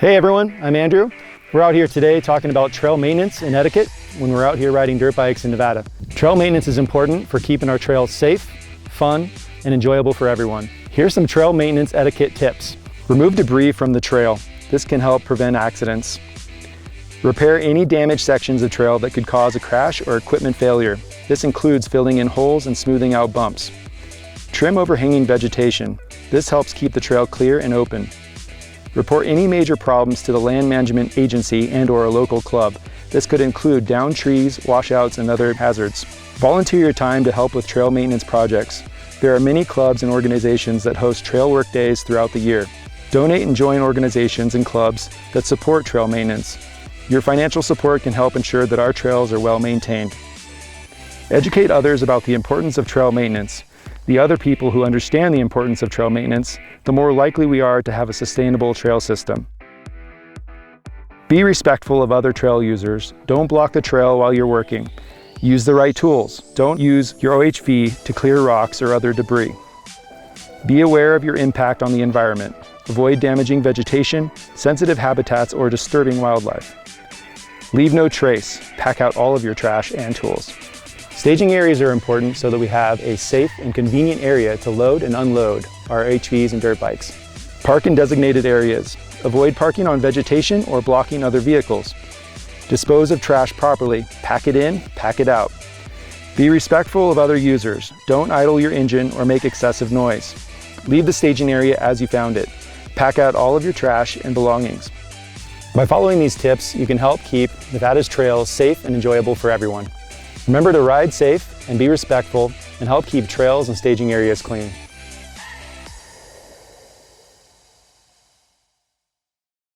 Hey everyone, I'm Andrew. We're out here today talking about trail maintenance and etiquette when we're out here riding dirt bikes in Nevada. Trail maintenance is important for keeping our trails safe, fun, and enjoyable for everyone. Here's some trail maintenance etiquette tips. Remove debris from the trail. This can help prevent accidents. Repair any damaged sections of trail that could cause a crash or equipment failure. This includes filling in holes and smoothing out bumps. Trim overhanging vegetation. This helps keep the trail clear and open. Report any major problems to the land management agency and/or a local club. This could include downed trees, washouts, and other hazards. Volunteer your time to help with trail maintenance projects. There are many clubs and organizations that host trail work days throughout the year. Donate and join organizations and clubs that support trail maintenance. Your financial support can help ensure that our trails are well maintained. Educate others about the importance of trail maintenance. The other people who understand the importance of trail maintenance, the more likely we are to have a sustainable trail system. Be respectful of other trail users. Don't block the trail while you're working. Use the right tools. Don't use your OHV to clear rocks or other debris. Be aware of your impact on the environment. Avoid damaging vegetation, sensitive habitats, or disturbing wildlife. Leave no trace. Pack out all of your trash and tools. Staging areas are important so that we have a safe and convenient area to load and unload our OHVs and dirt bikes. Park in designated areas. Avoid parking on vegetation or blocking other vehicles. Dispose of trash properly. Pack it in, pack it out. Be respectful of other users. Don't idle your engine or make excessive noise. Leave the staging area as you found it. Pack out all of your trash and belongings. By following these tips, you can help keep Nevada's trails safe and enjoyable for everyone. Remember to ride safe and be respectful and help keep trails and staging areas clean.